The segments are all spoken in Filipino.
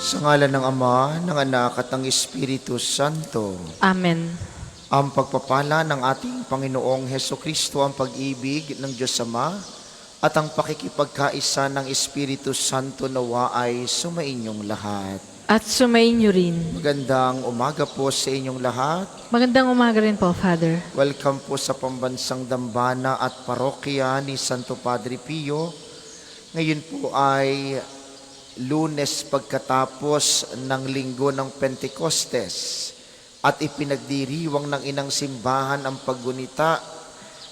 Sa ngalan ng Ama, ng Anak at ng Espiritu Santo. Amen. Ang pagpapala ng ating Panginoong Hesukristo, ang pag-ibig ng Diyos Ama, at ang pakikipagkaisa ng Espiritu Santo nawa ay sumainyong lahat. At sumainyo rin. Magandang umaga po sa inyong lahat. Magandang umaga rin po, Father. Welcome po sa Pambansang Dambana at Parokya ni Santo Padre Pio. Ngayon po ay Lunes pagkatapos ng linggo ng Pentecostes at ipinagdiriwang ng inang simbahan ang paggunita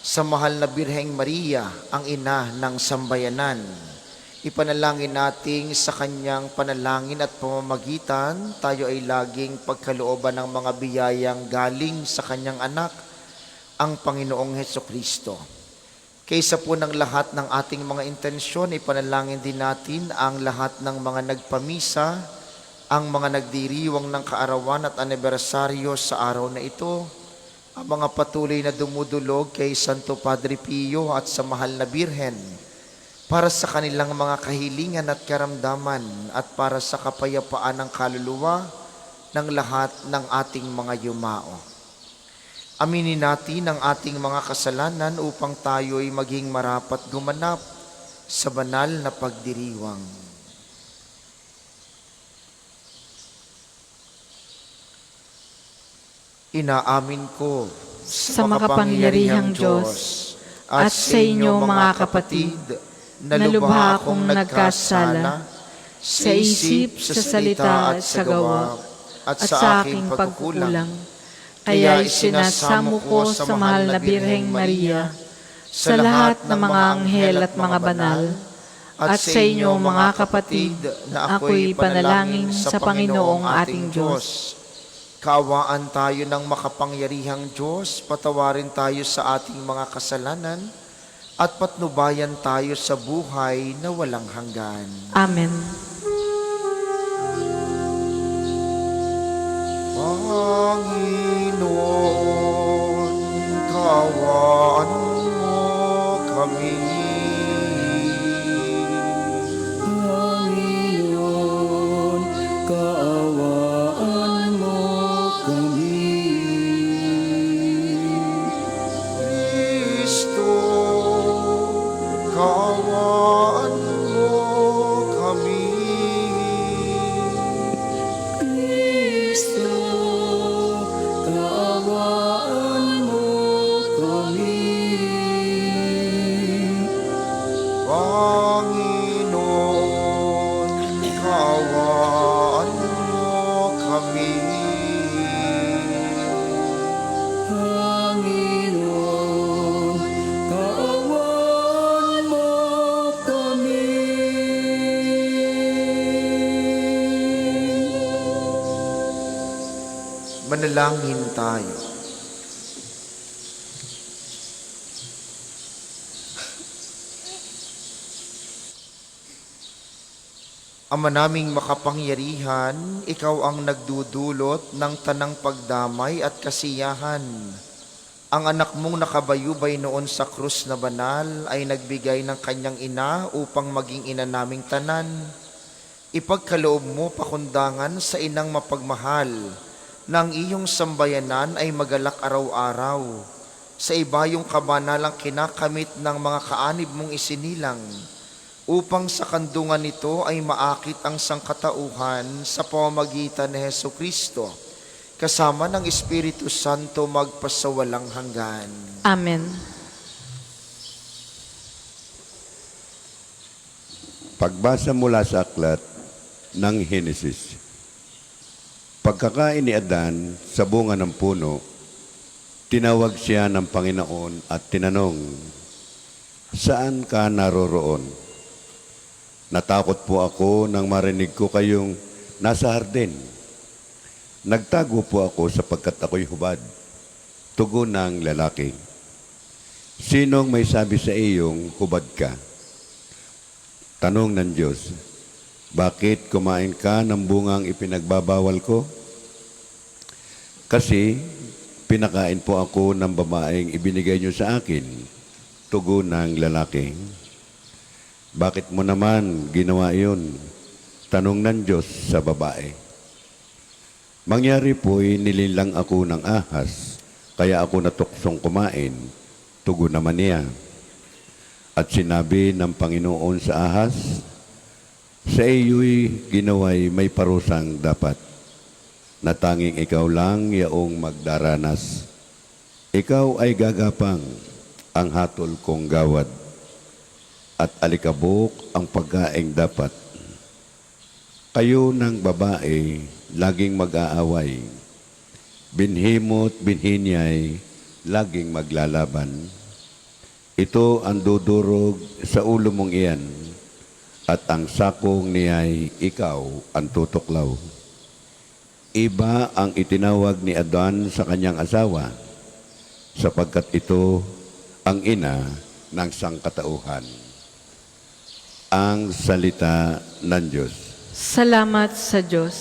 sa mahal na Birheng Maria, ang ina ng sambayanan. Ipanalangin nating sa kanyang panalangin at pamamagitan, tayo ay laging pagkalooban ng mga biyayang galing sa kanyang anak, ang Panginoong Hesukristo. Kaysa po ng lahat ng ating mga intensyon, ipanalangin din natin ang lahat ng mga nagpamisa, ang mga nagdiriwang ng kaarawan at anibersaryo sa araw na ito, ang mga patuloy na dumudulog kay Santo Padre Pio at sa mahal na Birhen, para sa kanilang mga kahilingan at karamdaman at para sa kapayapaan ng kaluluwa ng lahat ng ating mga yumao. Aminin natin ang ating mga kasalanan upang tayo'y maging marapat gumanap sa banal na pagdiriwang. Inaamin ko Sa makapangyarihang Diyos at sa inyo mga kapatid, na lubha akong nagkasala sa isip, sa salita at sa gawa at sa aking pagkukulang. Kaya isinasamo ko sa mahal na Birheng Maria, sa lahat ng mga anghel at mga banal, at sa inyo mga kapatid, na ako'y panalangin sa Panginoong ating Diyos. Kaawaan tayo ng makapangyarihang Diyos, patawarin tayo sa ating mga kasalanan, at patnubayan tayo sa buhay na walang hanggan. Amen. Panginoon, kaawaan mo kami. Panginoon, kaawaan mo kami. Kristo, kaawaan mo kami. Kristo, kaawaan mo kami. Panginoon, kaawaan mo kami. Panginoon, kaawaan mo kami. Manalangin tayo. Ama naming makapangyarihan, ikaw ang nagdudulot ng tanang pagdamay at kasiyahan. Ang anak mong nakabayubay noon sa krus na banal ay nagbigay ng kanyang ina upang maging ina naming tanan. Ipagkaloob mo pakundangan sa inang mapagmahal na ang iyong sambayanan ay magalak araw-araw sa ibayong kabanalang kinakamit ng mga kaanib mong isinilang, upang sa kandungan nito ay maakit ang sangkatauhan sa pamamagitan ni Hesukristo, kasama ng Espiritu Santo magpasawalang hanggan. Amen. Pagbasa mula sa aklat ng Henesis. Pagkakain ni Adan sa bunga ng puno, tinawag siya ng Panginoon at tinanong, "Saan ka naroroon?" "Natakot po ako nang marinig ko kayong nasa hardin. Nagtago po ako sapagkat ako'y hubad." Tugon ng lalaki, "Sinong may sabi sa iyong hubad ka?" Tanong ng Diyos, "Bakit kumain ka ng bungang ipinagbabawal ko?" "Kasi pinakain po ako ng babaeng ibinigay niyo sa akin." Tugon ng lalaki, "Bakit mo naman ginawa iyon?" Tanong ng Diyos sa babae. Mangyari po'y nililang ako ng ahas, kaya ako natuksong kumain. Tugon naman niya. At sinabi ng Panginoon sa ahas, sa iyo'y ginaway may parusang dapat, na tanging ikaw lang yaong magdaranas. Ikaw ay gagapang ang hatol kong gawad, at alikabok ang pagkaing dapat. Kayo ng babae, laging mag-aaway. Binhi mo't binhi niya'y laging maglalaban. Ito ang dudurog sa ulo mong iyan, at ang sakong niya'y ikaw ang tutuklaw. Iba ang itinawag ni Adan sa kanyang asawa, sapagkat ito ang ina ng sangkatauhan. Ang salita ng Diyos. Salamat sa Diyos.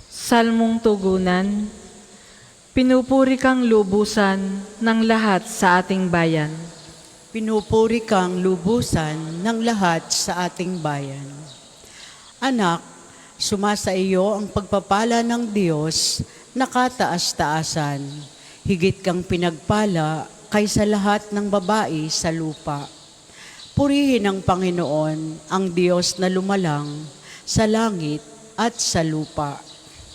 Salmong tugunan, pinupuri kang lubusan ng lahat sa ating bayan. Pinupuri kang lubusan ng lahat sa ating bayan. Anak, sumasa iyo ang pagpapala ng Diyos na kataas-taasan. Higit kang pinagpala kaysa lahat ng babae sa lupa. Purihin ang Panginoon, ang Diyos na lumalang sa langit at sa lupa.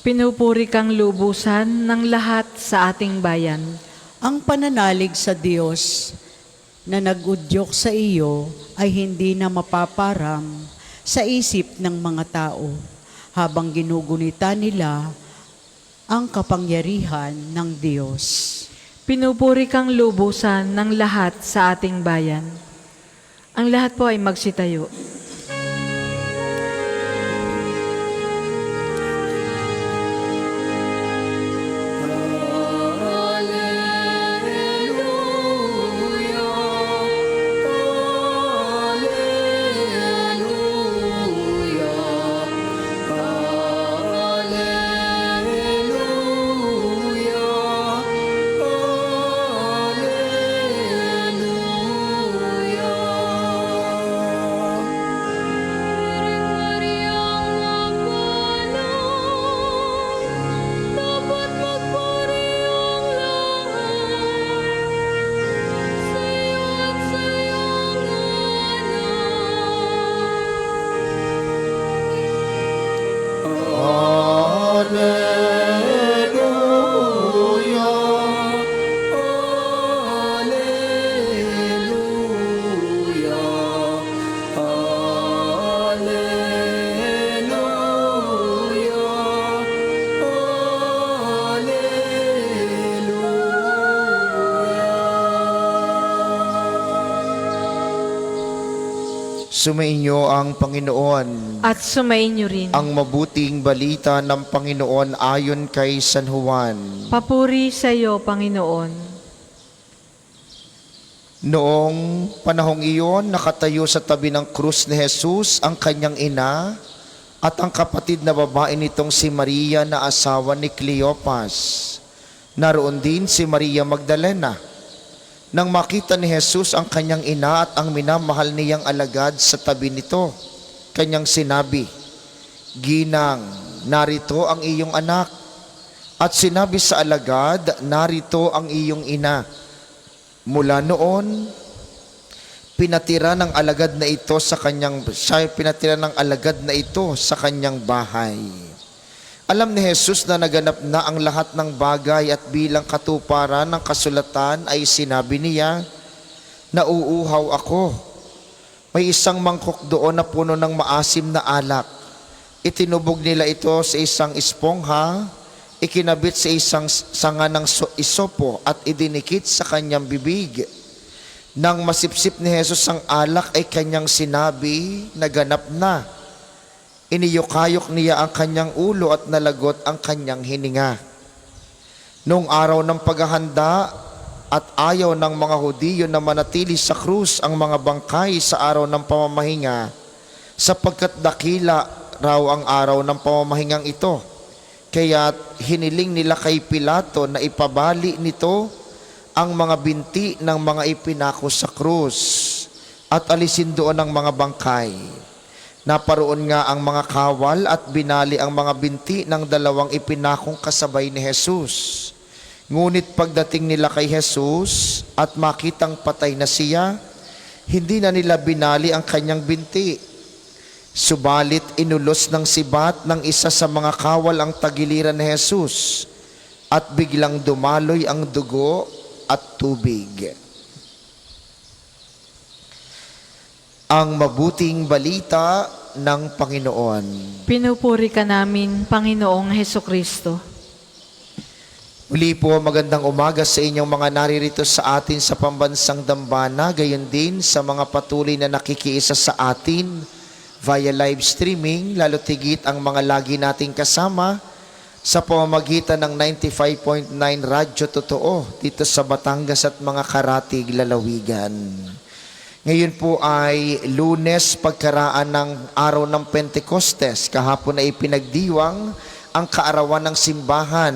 Pinupuri kang lubusan ng lahat sa ating bayan. Ang pananalig sa Diyos na nag-udyok sa iyo ay hindi na mapaparam sa isip ng mga tao habang ginugunita nila ang kapangyarihan ng Diyos. Pinupuri kang lubusan ng lahat sa ating bayan. Ang lahat po ay magsitayo. Sumainyo ang Panginoon. At sumainyo rin. Ang mabuting balita ng Panginoon ayon kay San Juan. Papuri sa iyo, Panginoon. Noong panahong iyon, nakatayo sa tabi ng krus ni Jesus ang kanyang ina at ang kapatid na babae nitong si Maria na asawa ni Cleopas. Naroon din si Maria Magdalena. Nang makita ni Jesus ang kanyang ina at ang minamahal niyang alagad sa tabi nito, kanyang sinabi, "Ginang, narito ang iyong anak." At sinabi sa alagad, "Narito ang iyong ina." Mula noon, pinatira ng alagad na ito sa kanyang bahay. Alam ni Jesus na naganap na ang lahat ng bagay at bilang katuparan ng kasulatan ay sinabi niya, "Nauuhaw ako." May isang mangkok doon na puno ng maasim na alak. Itinubog nila ito sa isang espongha, ikinabit sa isang sanga ng isopo at idinikit sa kanyang bibig. Nang masipsip ni Jesus ang alak ay kanyang sinabi, "Naganap na." Iniyukayok niya ang kanyang ulo at nalagot ang kanyang hininga. Noong araw ng paghahanda at ayaw ng mga Hudiyo na manatili sa krus ang mga bangkay sa araw ng pamamahinga, sapagkat dakila raw ang araw ng pamamahingang ito. Kaya hiniling nila kay Pilato na ipabali nito ang mga binti ng mga ipinako sa krus at alisin doon ang mga bangkay. Naparoon nga ang mga kawal at binali ang mga binti ng dalawang ipinakong kasabay ni Jesus. Ngunit pagdating nila kay Jesus at makitang patay na siya, hindi na nila binali ang kanyang binti. Subalit inulos ng sibat ng isa sa mga kawal ang tagiliran ni Jesus at biglang dumaloy ang dugo at tubig. Ang mabuting balita ng Panginoon. Pinupuri ka namin, Panginoong Hesukristo. Muli po, magandang umaga sa inyong mga naririto sa atin sa pambansang dambana, gayon din sa mga patuloy na nakikiisa sa atin via live streaming, lalo tigit ang mga lagi nating kasama sa pamamagitan ng 95.9 Radyo Totoo dito sa Batangas at mga karatig lalawigan. Ngayon po ay Lunes, pagkaraan ng araw ng Pentecostes. Kahapon ay ipinagdiwang ang kaarawan ng simbahan,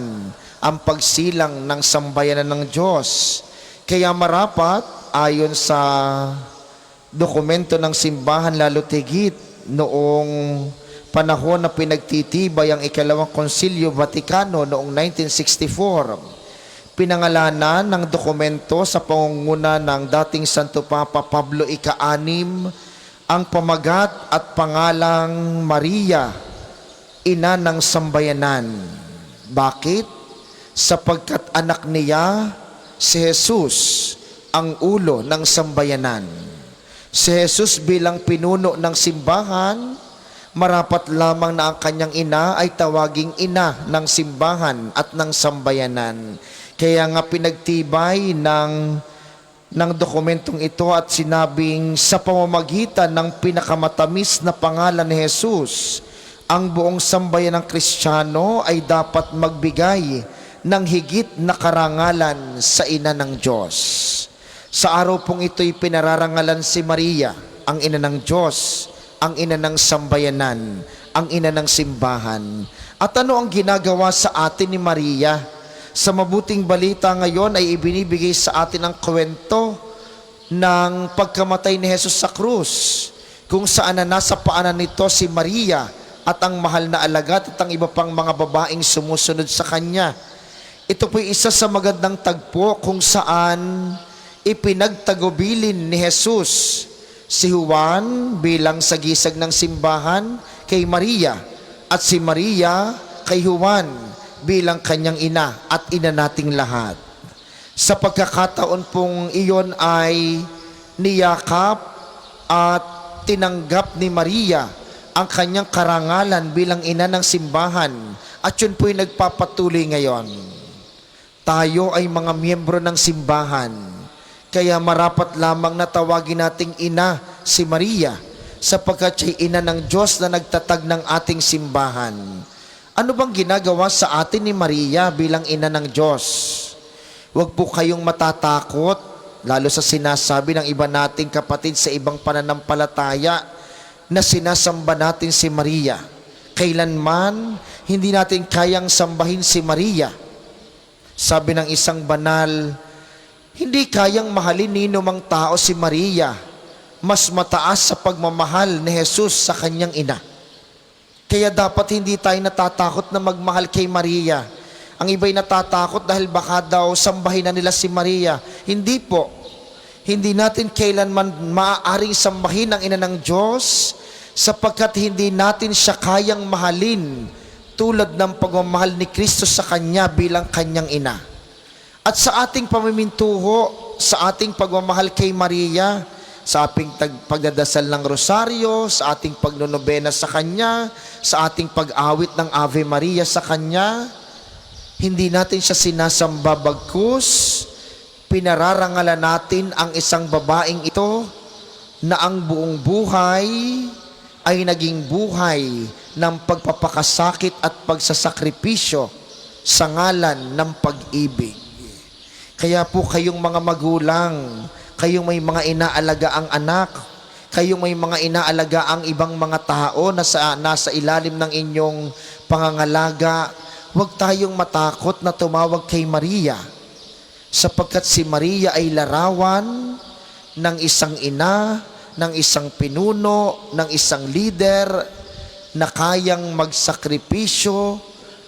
ang pagsilang ng sambayanan ng Diyos. Kaya marapat, ayon sa dokumento ng simbahan, lalo tigit noong panahon na pinagtitibay ang ikalawang Konsilyo Vaticano noong 1964, pinangalanan ng dokumento sa pangunguna ng dating Santo Papa Pablo Ika-6 ang pamagat at pangalang Maria, ina ng sambayanan. Bakit? Sapagkat anak niya si Jesus, ang ulo ng sambayanan. Si Jesus bilang pinuno ng simbahan, marapat lamang na ang kanyang ina ay tawaging ina ng simbahan at ng sambayanan. Kaya nga pinagtibay ng dokumentong ito at sinabing sa pamamagitan ng pinakamatamis na pangalan ni Jesus, ang buong sambayan ng Kristiyano ay dapat magbigay ng higit na karangalan sa ina ng Diyos. Sa araw pong ito'y pinararangalan si Maria, ang ina ng Diyos, ang ina ng sambayanan, ang ina ng simbahan. At ano ang ginagawa sa atin ni Maria? Sa mabuting balita ngayon ay ibinibigay sa atin ang kwento ng pagkamatay ni Jesus sa krus, kung saan na nasa paanan nito si Maria at ang mahal na alagad at ang iba pang mga babaeng sumusunod sa kanya. Ito po'y isa sa magandang tagpo kung saan ipinagtagubilin ni Jesus si Juan bilang sagisag ng simbahan kay Maria at si Maria kay Juan bilang kanyang ina at ina nating lahat. Sa pagkakataon pong iyon ay niyakap at tinanggap ni Maria ang kanyang karangalan bilang ina ng simbahan, at yun po'y nagpapatuloy ngayon. Tayo ay mga miyembro ng simbahan, kaya marapat lamang na tawagin nating ina si Maria sapagkat siya'y ina ng Diyos na nagtatag ng ating simbahan. Ano bang ginagawa sa atin ni Maria bilang ina ng Diyos? Huwag po kayong matatakot, lalo sa sinasabi ng iba nating kapatid sa ibang pananampalataya na sinasamba natin si Maria. Kailanman, hindi natin kayang sambahin si Maria. Sabi ng isang banal, hindi kayang mahalin ni numang tao si Maria. Mas mataas sa pagmamahal ni Jesus sa kanyang ina. Kaya dapat hindi tayo natatakot na magmahal kay Maria. Ang iba'y natatakot dahil baka daw sambahin na nila si Maria. Hindi po. Hindi natin kailanman maaaring sambahin ang ina ng Diyos sapagkat hindi natin siya kayang mahalin tulad ng pagmamahal ni Kristo sa Kanya bilang Kanyang ina. At sa ating pamimintuho, sa ating pagmamahal kay Maria, sa ating pagdadasal ng rosaryo, sa ating pagnonobena sa Kanya, sa ating pag-awit ng Ave Maria sa Kanya, hindi natin siya sinasamba bagkus, pinararangalan natin ang isang babaeng ito na ang buong buhay ay naging buhay ng pagpapakasakit at pagsasakripisyo sa ngalan ng pag-ibig. Kaya po kayong mga magulang, kayong may mga inaalagaang anak, kayong may mga inaalagaang ibang mga tao na nasa ilalim ng inyong pangangalaga, huwag tayong matakot na tumawag kay Maria, sapagkat si Maria ay larawan ng isang ina ng isang pinuno, ng isang leader na kayang magsakripisyo,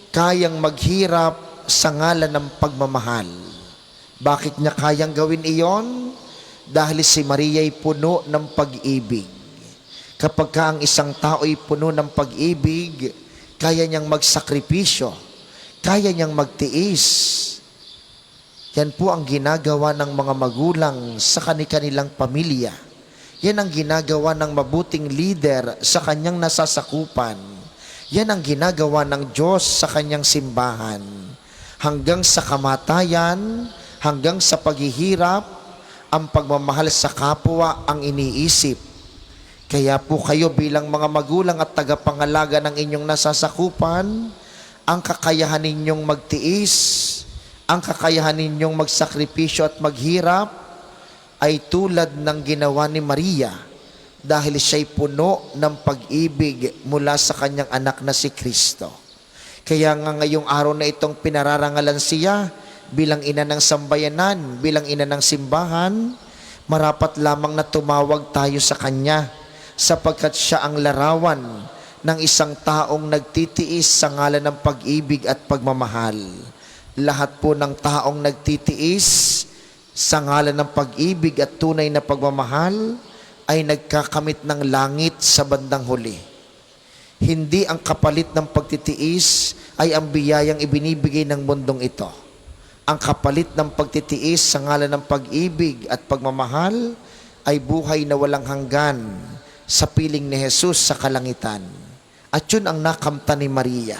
kayang maghirap sa ngalan ng pagmamahal. Bakit niya kayang gawin iyon? Dahil si Maria ay puno ng pag-ibig. Kapag ka ang isang tao ay puno ng pag-ibig, kaya niyang magsakripisyo, kaya niyang magtiis. Yan po ang ginagawa ng mga magulang sa kanilang pamilya. Yan ang ginagawa ng mabuting leader sa kanyang nasasakupan. Yan ang ginagawa ng Diyos sa kanyang simbahan. Hanggang sa kamatayan, hanggang sa paghihirap, ang pagmamahal sa kapwa ang iniisip. Kaya po kayo bilang mga magulang at tagapangalaga ng inyong nasasakupan, ang kakayahan ninyong magtiis, ang kakayahan ninyong magsakripisyo at maghirap, ay tulad ng ginawa ni Maria dahil siya'y puno ng pag-ibig mula sa kanyang anak na si Kristo. Kaya nga ngayong araw na itong pinararangalan siya bilang ina ng sambayanan, bilang ina ng simbahan, marapat lamang na tumawag tayo sa kanya sapagkat siya ang larawan ng isang taong nagtitiis sa ngalan ng pag-ibig at pagmamahal. Lahat po ng taong nagtitiis sa ngalan ng pag-ibig at tunay na pagmamahal ay nagkakamit ng langit sa bandang huli. Hindi ang kapalit ng pagtitiis ay ang biyayang ibinibigay ng mundong ito. Ang kapalit ng pagtitiis sa ngalan ng pag-ibig at pagmamahal ay buhay na walang hanggan sa piling ni Jesus sa kalangitan. At yun ang nakamta ni Maria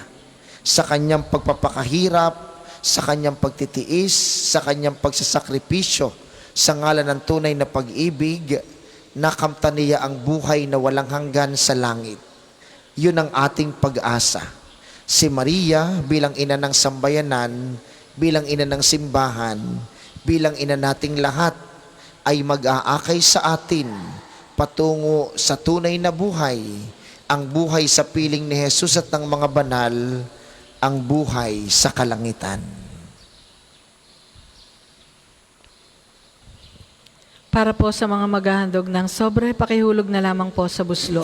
sa kanyang pagpapakahirap, sa kanyang pagtitiis, sa kanyang pagsasakripisyo, sa ngalan ng tunay na pag-ibig, nakamta niya ang buhay na walang hanggan sa langit. Yun ang ating pag-asa. Si Maria bilang ina ng sambayanan, bilang ina ng simbahan, bilang ina nating lahat, ay mag-aakay sa atin patungo sa tunay na buhay, ang buhay sa piling ni Jesus at ng mga banal, ang buhay sa kalangitan. Para po sa mga maghahandog ng sobre, pakihulog na lamang po sa buslo.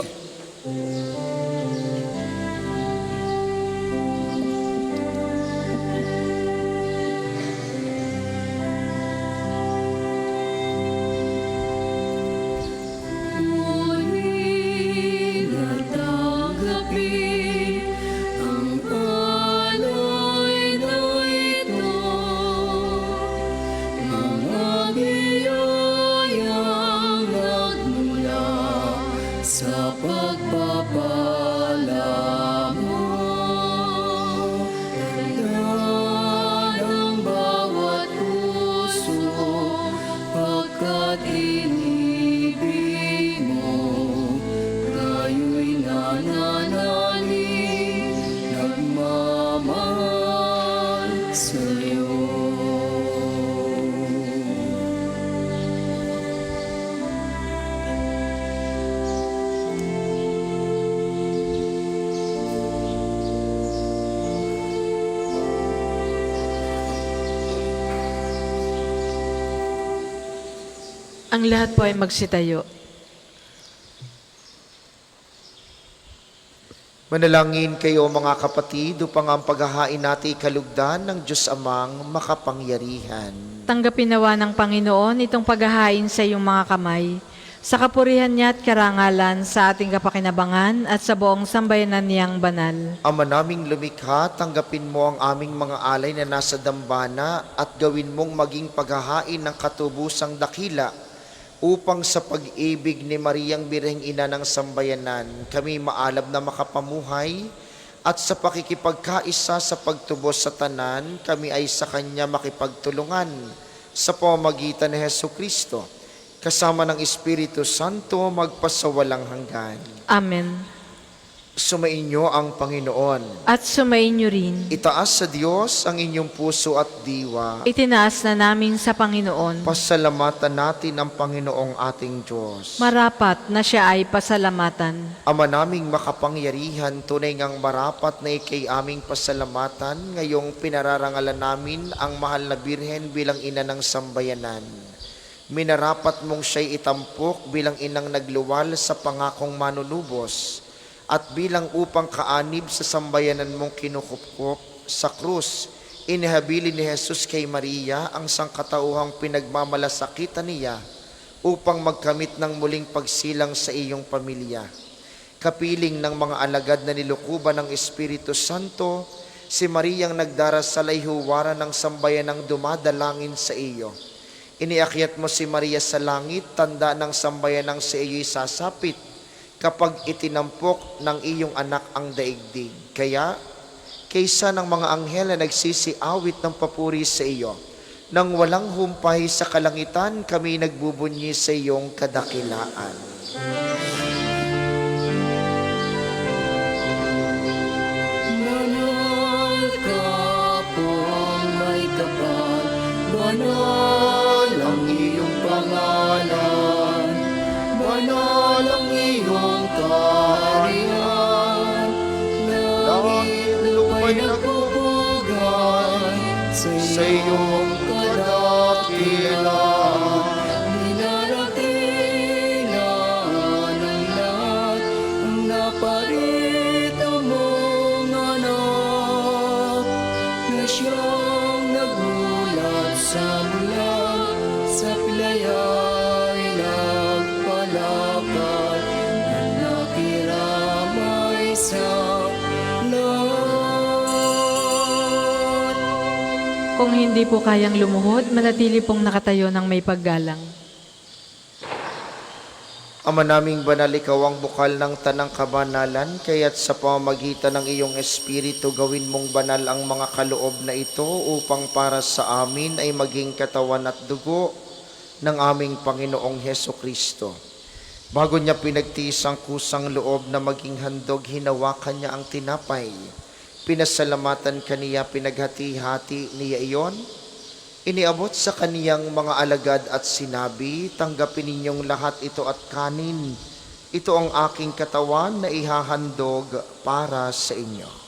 Muli natanggapin ang alay na ito, mga biyayang nagmula sa pagpapala mo. Tandaan ang bawat puso pagkat inibig mo. Tayo'y nananalig, nagmamahal sa'yo. Ang lahat po ay magsitayo. Manalangin kayo mga kapatid upang ang paghahain natin ikalugdan ng Diyos Amang makapangyarihan. Tanggapin nawa ng Panginoon itong paghahain sa iyong mga kamay, sa kapurihan niya at karangalan sa ating kapakinabangan at sa buong sambayanan niyang banal. Ama naming lumikha, tanggapin mo ang aming mga alay na nasa dambana at gawin mong maging paghahain ng katubusang dakila upang sa pag-ibig ni Mariang Birheng Ina ng Sambayanan, kami maalab na makapamuhay at sa pakikipagkaisa sa pagtubos sa tanan, kami ay sa Kanya makipagtulungan sa pamamagitan ni Hesukristo, kasama ng Espiritu Santo magpasawalang hanggan. Amen. Sumainyo ang Panginoon. At sumainyo rin. Itaas sa Diyos ang inyong puso at diwa. Itinaas na namin sa Panginoon. Pasalamatan natin ang Panginoong ating Diyos. Marapat na siya ay pasalamatan. Ama naming makapangyarihan, tunay ngang marapat na ikay aming pasalamatan ngayong pinararangalan namin ang mahal na Birhen bilang ina ng sambayanan. Minarapat mong siya'y itampok bilang inang nagluwal sa pangakong manunubos at bilang upang kaanib sa sambayanan mong kinukupkop sa krus. Inihabilin ni Jesus kay Maria ang sangkatauhang pinagmamalasakitan niya upang magkamit ng muling pagsilang sa iyong pamilya. Kapiling ng mga alagad na nilukuban ng Espiritu Santo, si Mariang nagdarasal ay huwaran ng sambayanang dumadalangin sa iyo. Iniakyat mo si Maria sa langit, tanda ng sambayanang sa iyo'y sasapit kapag itinampok ng iyong anak ang daigdig. Kaya, kaysa ng mga anghel na nagsisiawit ng papuri sa iyo, nang walang humpay sa kalangitan, kami nagbubunyi sa iyong kadakilaan. Banal ka pong may kapal, banal ang iyong pangalan, banal ang iyong kaharian, langit lupa'y nagbubugan sa iyong kadakilaan. Minarakilan ng lahat ang naparito mong anak, na siyang nagulat sa mula sa pilaya'y nagpalakad, na nakiramay sa lahat. Kung hindi po kayang lumuhod, manatili pong nakatayo ng may paggalang. Ama naming banal, ikaw ang bukal ng tanang kabanalan, kaya't sa pamamagitan ng iyong Espiritu, gawin mong banal ang mga kaloob na ito upang para sa amin ay maging katawan at dugo ng aming Panginoong Heso Kristo. Bago niya pinagtiis ang kusang loob na maging handog, hinawakan niya ang tinapay. Pinasalamatan kaniya, pinaghati-hati niya iyon. Iniabot sa kaniyang mga alagad at sinabi, tanggapin ninyong lahat ito at kanin. Ito ang aking katawan na ihahandog para sa inyo.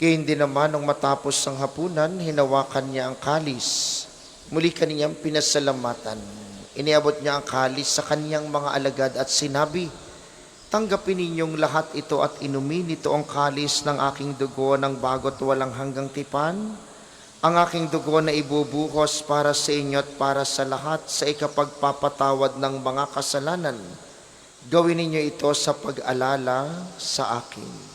Gayon din naman, nung matapos ang hapunan, hinawakan niya ang kalis. Muli kaniyang pinasalamatan. Iniabot niya ang kalis sa kaniyang mga alagad at sinabi, tanggapin ninyong lahat ito at inumin. Ito ang kalis ng aking dugo ng bago't walang hanggang tipan. Ang aking dugo na ibubuhos para sa inyo at para sa lahat sa ikapagpapatawad ng mga kasalanan. Gawin ninyo ito sa pag-alala sa akin.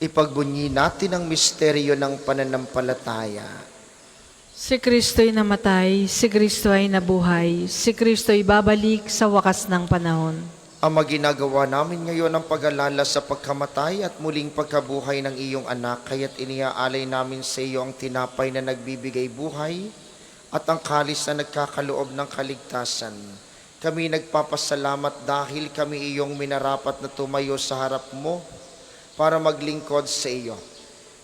Ipagbunyi natin ang misteryo ng pananampalataya. Si Kristo'y namatay, si Kristo ay nabuhay, si Kristo'y babalik sa wakas ng panahon. Ama, ginagawa namin ngayon ang pag-alala sa pagkamatay at muling pagkabuhay ng iyong anak, kaya't iniaalay namin sa iyo ang tinapay na nagbibigay buhay at ang kalis na nagkakaloob ng kaligtasan. Kami nagpapasalamat dahil kami iyong minarapat na tumayo sa harap mo para maglingkod sa iyo.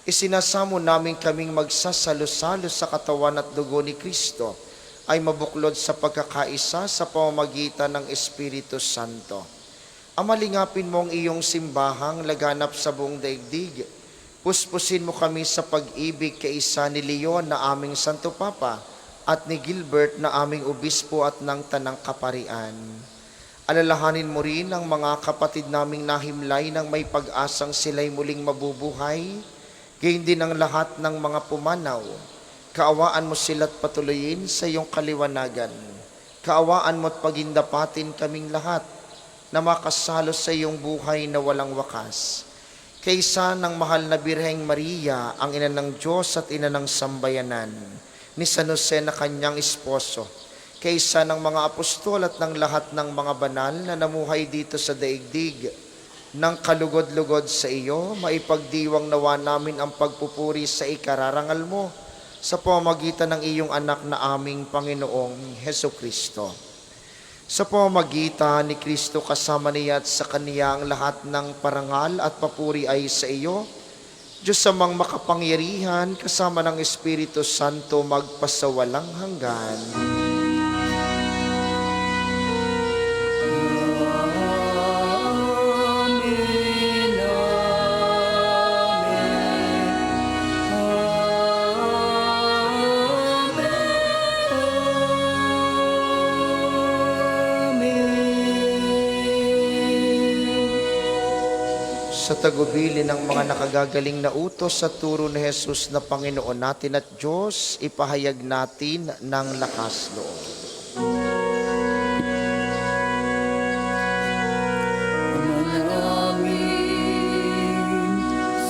Isinasamo namin kaming magsasalo-salo sa katawan at dugo ni Kristo ay mabuklod sa pagkakaisa sa pamamagitan ng Espiritu Santo. Amalingapin mo ang iyong simbahang laganap sa buong daigdig. Puspusin mo kami sa pag-ibig kaisa ni Leon na aming Santo Papa at ni Gilbert na aming Obispo at ng Tanang Kaparian. Alalahanin mo rin ang mga kapatid naming nahimlay ng may pag-asang sila'y muling mabubuhay, gayon din ang lahat ng mga pumanaw. Kaawaan mo sila't patuloyin sa iyong kaliwanagan. Kaawaan mo at pagindapatin kaming lahat na makasalo sa iyong buhay na walang wakas. Kaysa ng mahal na Birheng Maria, ang ina ng Diyos at ina ng sambayanan, ni San Jose na kanyang esposo, kaysa ng mga apostol at ng lahat ng mga banal na namuhay dito sa daigdig, ng kalugod-lugod sa iyo, maipagdiwang nawa namin ang pagpupuri sa ikararangal mo sa pamamagitan ng iyong anak na aming Panginoong Heso Kristo. Sa pamamagitan ni Kristo kasama niya at sa Kaniya ang lahat ng parangal at papuri ay sa iyo, Diyos amang makapangyarihan, kasama ng Espiritu Santo magpasawalang hanggan. Sa tagubilin ng mga nakagagaling na utos sa turo ni Jesus na Panginoon natin at Diyos, ipahayag natin ng lakas loob. Ama namin,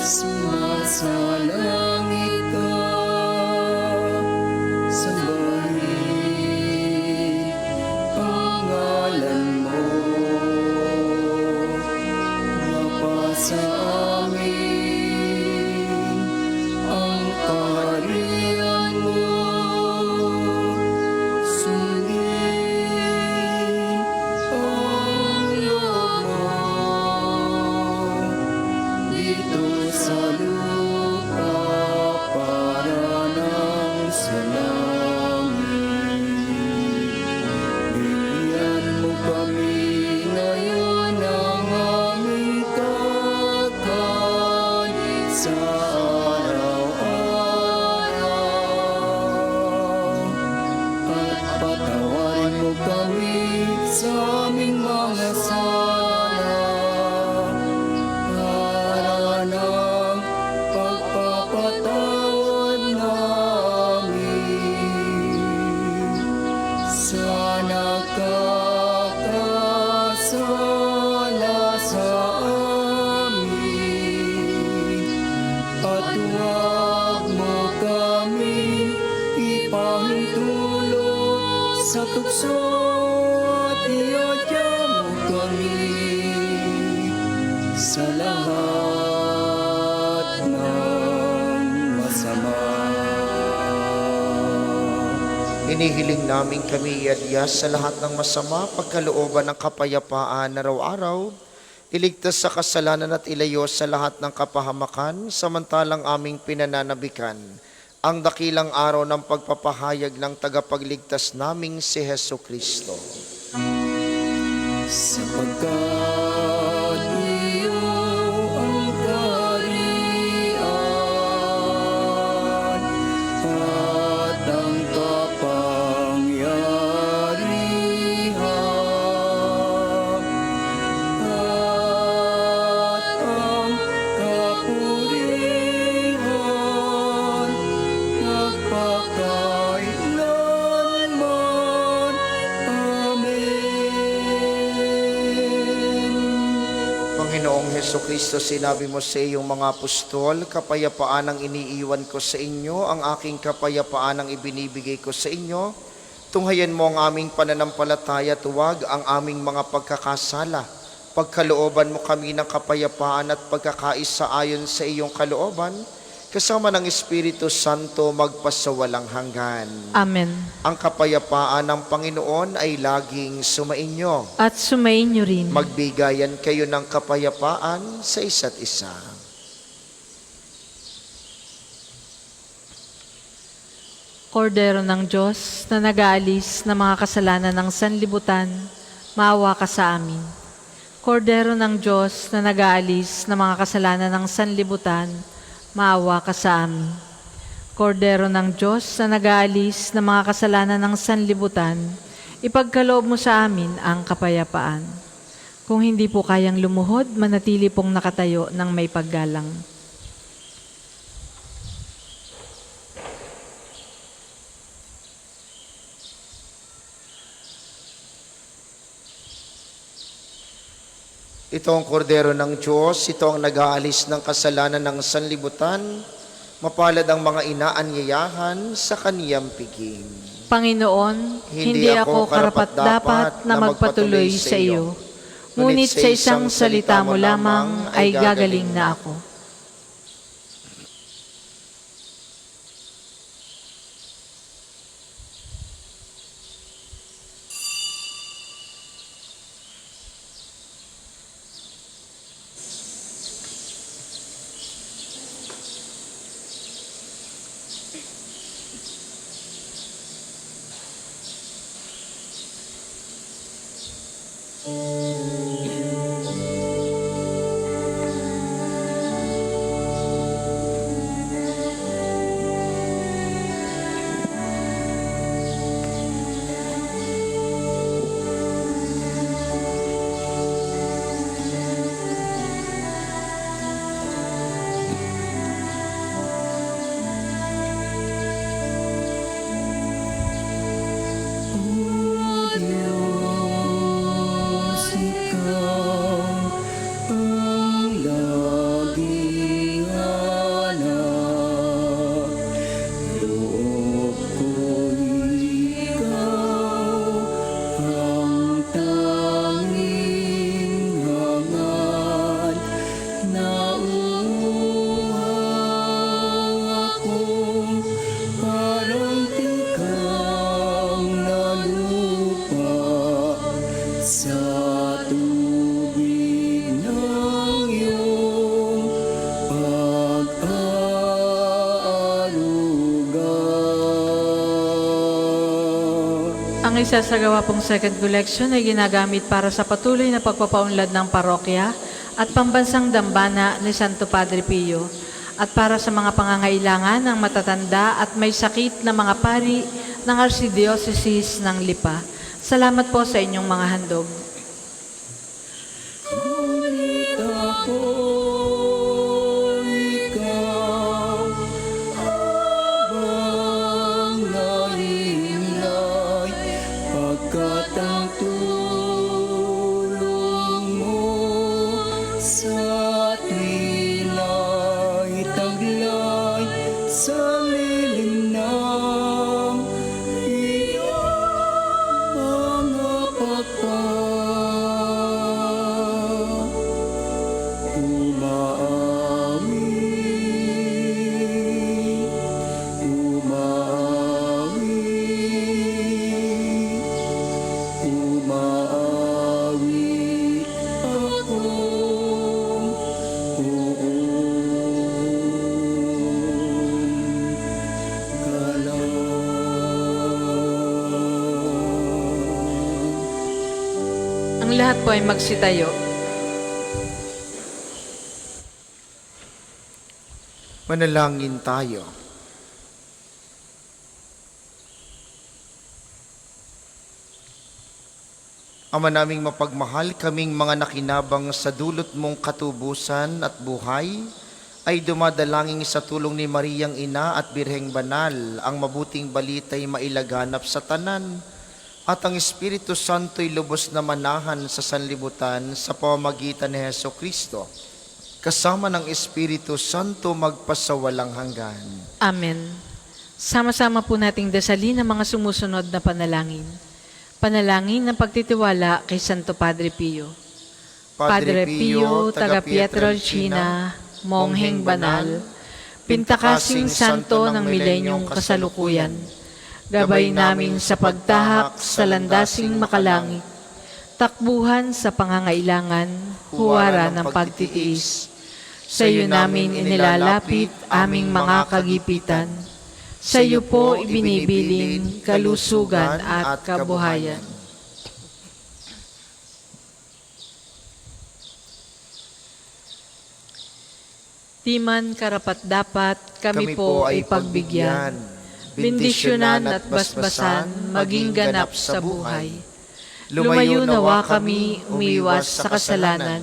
sumasalangit ka, sambahin ang ngalan mo. Sa amin ang kaharian mo, sundin ang loob mo dito sa lupa para nang sa langit. Bigyan mo kami ngayon ng aming sa araw-araw, at patawarin mo kami sa aming mga sala, para ng pagpapatawad namin sa nakakasala sa at huwag mo kami ipahintulot sa tukso at iadya mo kami sa lahat ng masama. Inihiling namin kami iadya sa lahat ng masama, pagkalooban ng kapayapaan araw-araw, iligtas sa kasalanan at ilayo sa lahat ng kapahamakan, samantalang aming pinananabikan ang dakilang araw ng pagpapahayag ng tagapagligtas naming si Heso Kristo. Sapagkat iyo ang kaharian at ang kapangyarihan at ang kapurihan magpakailanman. Amen. Panginoong Heso Kristo, sinabi mo sa iyong mga apostol, kapayapaan ang iniiwan ko sa inyo, ang aking kapayapaan ang ibinibigay ko sa inyo. Tunghayan mo ang aming pananampalataya, tuwag ang aming mga pagkakasala. Pagkalooban mo kami ng kapayapaan at pagkakaisa ayon sa iyong kalooban, kasama ng Espiritu Santo magpasawalang hanggan. Amen. Ang kapayapaan ng Panginoon ay laging sumainyo. At sumainyo rin. Magbigayan kayo ng kapayapaan sa isa't isa. Kordero ng Diyos na nag-aalis ng mga kasalanan ng sanlibutan, maawa ka sa amin. Kordero ng Diyos na nag-aalis ng mga kasalanan ng sanlibutan, maawa ka sa amin. Kordero ng Diyos na nag-aalis ng mga kasalanan ng sanlibutan, ipagkaloob mo sa amin ang kapayapaan. Kung hindi po kayang lumuhod, manatili pong nakatayo ng may paggalang. Ito ang kordero ng Diyos, ito ang nag-aalis ng kasalanan ng sanlibutan. Mapalad ang mga inaanyayahan sa kaniyang piging. Panginoon, hindi ako karapat-dapat na magpatuloy sa iyo. Ngunit sa isang salita mo lamang ay gagaling na ako. Ang isasagawa pong second collection ay ginagamit para sa patuloy na pagpapaunlad ng parokya at pambansang dambana ni Santo Padre Pio at para sa mga pangangailangan ng matatanda at may sakit na mga pari ng Archdiocese ng Lipa. Salamat po sa inyong mga handog. Ngunit ako, ikaw, habang nahimlay, pagkat ang tulong mo sa tuwila'y taglay sa lilim ng iyong mga pagpapal. Umaawit akong galang. Ang lahat po ay magsitayo. Manalangin tayo. Ama naming mapagmahal, kaming mga nakinabang sa dulot mong katubusan at buhay, ay dumadalangin sa tulong ni Mariang Ina at Birheng Banal, ang mabuting balita'y mailaganap sa tanan, at ang Espiritu Santo'y lubos na manahan sa sanlibutan sa pamamagitan ni Heso Kristo, kasama ng Espiritu Santo magpasawalang hanggan. Amen. Sama-sama po nating dasalin ang mga sumusunod na panalangin. Panalangin ng pagtitiwala kay Santo Padre Pio. Padre Pio, taga Pietrelcina, Mongheng Banal, Pintakasing Santo ng Milenyong Kasalukuyan, gabay namin sa pagtahak sa landasing makalangit, takbuhan sa pangangailangan, huwara ng pagtitiis. Sa iyo namin inilalapit aming mga kagipitan. Sa iyo po ibinibiling kalusugan at kabuhayan. Timan karapat-dapat kami po ay pagbigyan, bendisyonan at basbasan maging ganap sa buhay. Lumayo nawa kami umiwas sa kasalanan.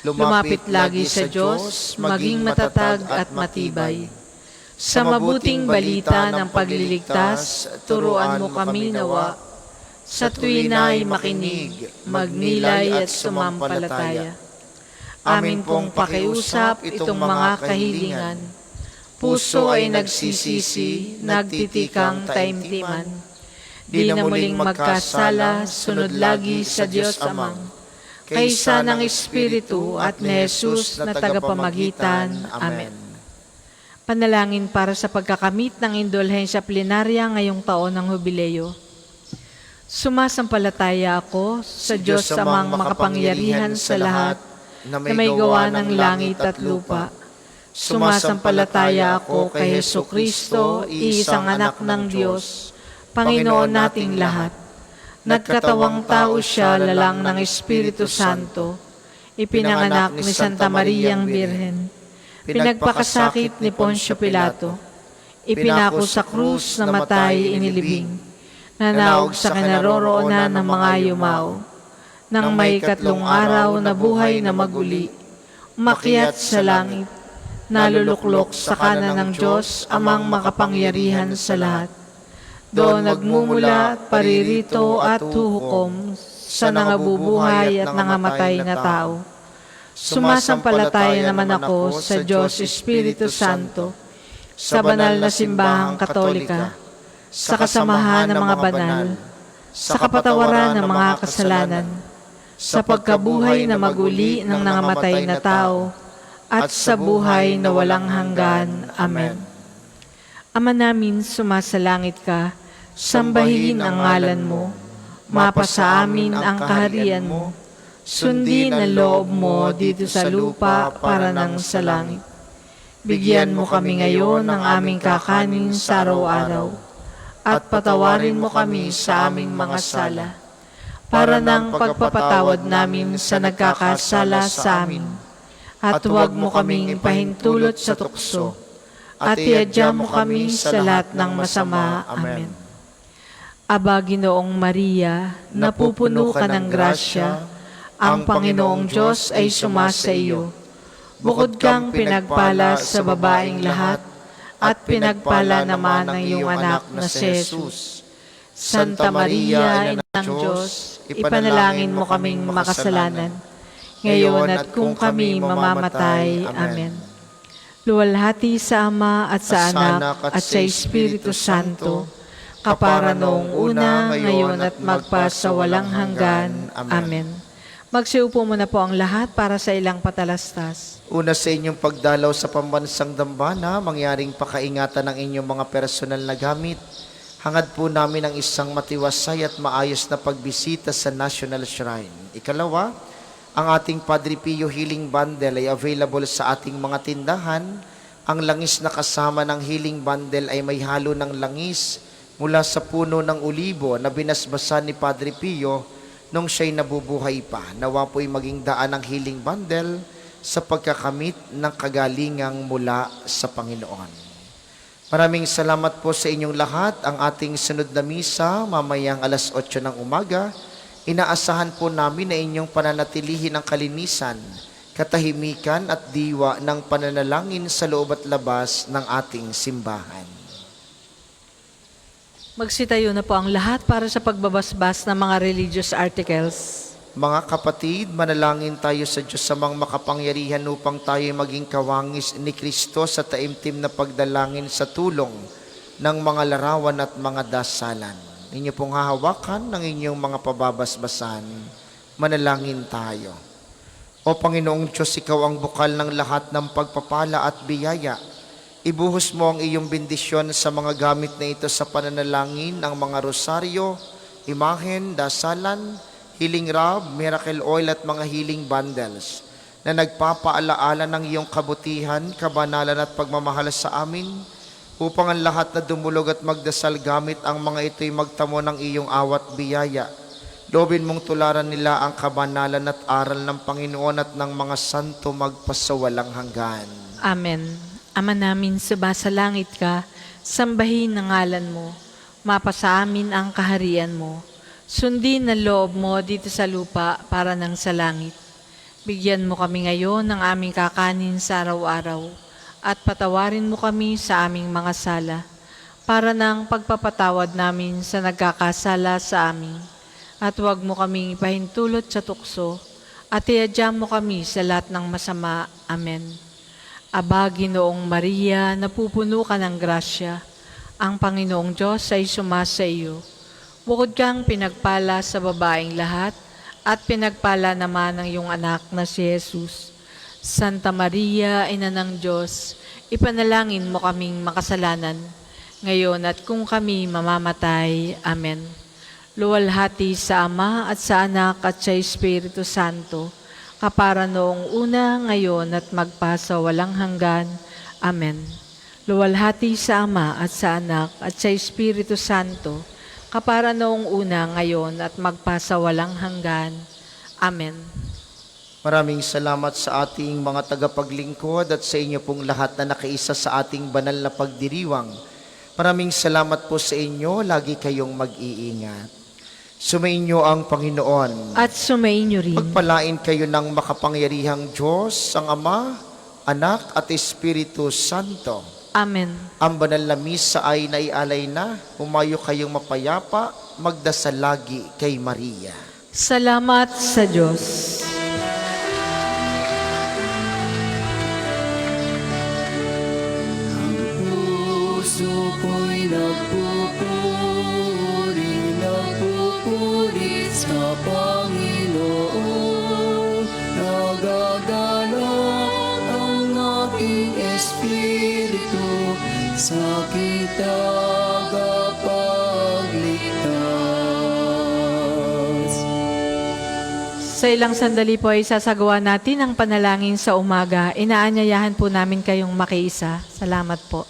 Lumapit lagi sa Diyos, maging matatag at matibay. Sa mabuting balita ng pagliligtas, turuan mo kami nawa. Sa tuwina ay makinig, magnilay at sumampalataya. Amin pong pakiusap itong mga kahilingan. Puso ay nagsisisi, nagtitikang taimtiman. Di na muling magkasala, sunod lagi sa Diyos Amang. Kaysa ng Espiritu at ni Jesus na tagapamagitan. Amen. Panalangin para sa pagkakamit ng indulhensya plenarya ngayong taon ng Hubileo. Sumasampalataya ako sa Diyos Amang makapangyarihan sa lahat na may gawa ng langit at lupa. Sumasampalataya ako kay Heso Kristo, iisang anak ng Diyos, Panginoon nating lahat. Nagkatawang tao siya lalang ng Espiritu Santo, ipinanganak ni Santa Mariang Birhen, pinagpakasakit ni Poncio Pilato, ipinako sa krus, namatay, inilibing, nanaog sa kinaroroonan ng mga yumao, nang may katlong araw na buhay na maguli, umakyat sa langit, naluluklok sa kanan ng Diyos Amang makapangyarihan sa lahat. Doon nagmumula, paririto at huhukom sa nangabubuhay at nangamatay na tao. Sumasampalataya naman ako sa Diyos Espiritu Santo, sa banal na simbahang katolika, sa kasamahan ng mga banal, sa kapatawaran ng mga kasalanan, sa pagkabuhay na maguli ng nangamatay na tao, at sa buhay na walang hanggan. Amen. Ama namin, sumasalangit ka, sambahin ang ngalan mo, mapasa amin ang kaharian mo, sundin ang loob mo dito sa lupa para nang sa langit. Bigyan mo kami ngayon ng aming kakanin sa araw-araw, at patawarin mo kami sa aming mga sala, para ng pagpapatawad namin sa nagkakasala sa amin. At huwag mo kaming ipahintulot sa tukso, at iadya mo kami sa lahat ng masama. Amen. Aba, Ginoong Maria, napupuno ka ng grasya, ang Panginoong Diyos ay sumasa iyo. Bukod kang pinagpala sa babaeng lahat, at pinagpala naman ang iyong anak na si Jesus. Santa Maria, Ina ng Diyos, ipanalangin mo kaming makasalanan, ngayon at kung kami mamamatay. Amen. Luwalhati sa Ama at sa Anak at sa Espiritu Santo, kapara noong una, ngayon at magpa sa walang hanggan. Amen. Magsiupo muna po ang lahat para sa ilang patalastas. Una sa inyong pagdalaw sa pambansang dambana, mangyaring pakaingatan ng inyong mga personal na gamit. Hangad po namin ang isang matiwasay at maayos na pagbisita sa National Shrine. Ikalawa, ang ating Padre Pio Healing Bundle ay available sa ating mga tindahan. Ang langis na kasama ng Healing Bundle ay may halo ng langis mula sa puno ng ulibo na binasbasan ni Padre Pio nung siya'y nabubuhay pa. Nawa po'y maging daan ng Healing Bundle sa pagkakamit ng kagalingang mula sa Panginoon. Maraming salamat po sa inyong lahat. Ang ating sunod na misa, mamayang alas 8 ng umaga, inaasahan po namin na inyong pananatilihin ang kalinisan, katahimikan at diwa ng pananalangin sa loob at labas ng ating simbahan. Magsitayo na po ang lahat para sa pagbabasbas ng mga religious articles. Mga kapatid, manalangin tayo sa Diyos sa mga makapangyarihan upang tayo maging kawangis ni Kristo sa taimtim na pagdalangin sa tulong ng mga larawan at mga dasalan. Inyo pong hahawakan ng inyong mga pababasbasan. Manalangin tayo. O Panginoong Diyos, Ikaw ang bukal ng lahat ng pagpapala at biyaya. Ibuhos mo ang iyong bendisyon sa mga gamit na ito sa pananalangin ng mga rosaryo, imahen, dasalan, healing rub, miracle oil at mga healing bundles na nagpapaalaala ng iyong kabutihan, kabanalan at pagmamahal sa amin upang ang lahat na dumulog at magdasal gamit ang mga ito'y magtamo ng iyong awat biyaya. Loobin mong tularan nila ang kabanalan at aral ng Panginoon at ng mga santo magpasawalang hanggan. Amen. Ama namin, sa langit ka, sambahin ang ngalan mo, mapasa amin ang kaharian mo. Sundin ang loob mo dito sa lupa para nang sa langit. Bigyan mo kami ngayon ng aming kakanin sa araw-araw at patawarin mo kami sa aming mga sala para nang pagpapatawad namin sa nagkakasala sa amin. At huwag mo kaming ipahintulot sa tukso at iadya mo kami sa lahat ng masama. Amen. Aba, Ginoong Maria, napupuno ka ng grasya. Ang Panginoong Diyos ay sumasa iyo. Bukod kang pinagpala sa babaeng lahat, at pinagpala naman ang iyong anak na si Jesus. Santa Maria, Ina ng Diyos, ipanalangin mo kaming makasalanan, ngayon at kung kami mamamatay. Amen. Luwalhati sa Ama at sa Anak at sa Espiritu Santo, kapara noong una, ngayon at magpa sa walang hanggan. Amen. Luwalhati sa Ama at sa Anak at sa Espiritu Santo, kapara noong una, ngayon, at magpa sa walang hanggan. Amen. Maraming salamat sa ating mga tagapaglingkod at sa inyo pong lahat na nakaisa sa ating banal na pagdiriwang. Maraming salamat po sa inyo, lagi kayong mag-iingat. Sumainyo ang Panginoon. At sumainyo rin. Pagpalain kayo ng makapangyarihang Diyos, ang Ama, Anak at Espiritu Santo. Amen. Ang banal na misa ay naialay na. Humayo kayong mapayapa, magdasal lagi kay Maria. Salamat sa Diyos. Puso ko'y nagpupuri sa Panginoon. Nagagalak ang aking espiritu sa tagapagligtas. Sa ilang sandali po ay sasagawa natin ang panalangin sa umaga. Inaanyayahan po namin kayong makiisa. Salamat po.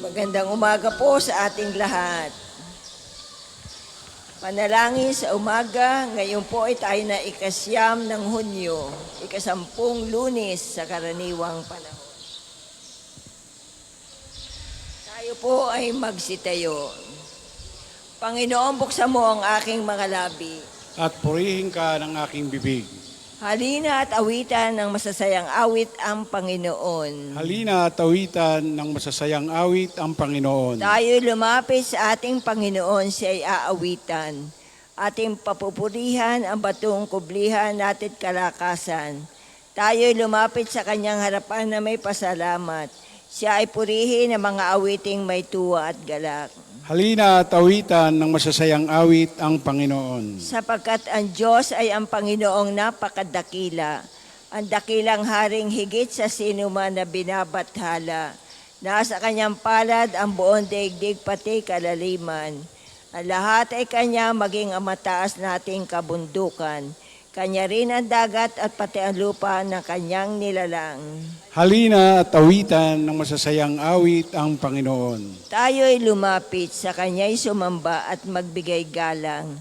Magandang umaga po sa ating lahat. Panalangin sa umaga, ngayon po ay tayo na ikasyam ng Hunyo, ikasampung Lunes sa karaniwang panahon. Tayo po ay magsitayo. Panginoon, buksan mo ang aking mga labi. At purihin ka ng aking bibig. Halina at awitan ng masasayang awit ang Panginoon. Halina at awitan ng masasayang awit ang Panginoon. Tayo lumapit sa ating Panginoon, siya ay aawitan. Ating papupurihan ang batong kublihan natin kalakasan. Tayo lumapit sa kanyang harapan na may pasalamat. Siya ay purihin ang mga awiting may tuwa at galak. Halina at awitan ng masasayang awit ang Panginoon. Sapagkat ang Diyos ay ang Panginoong napakadakila, ang dakilang haring higit sa sinuman na binabathala. Nasa kanyang palad ang buong daigdig pati kalaliman. Ang lahat ay kanya maging ang mataas nating kabundukan. Kanya rin ang dagat at pati ang lupa ng kanyang nilalang. Halina at awitan ng masasayang awit ang Panginoon. Tayo'y lumapit, sa kanya'y sumamba at magbigay galang.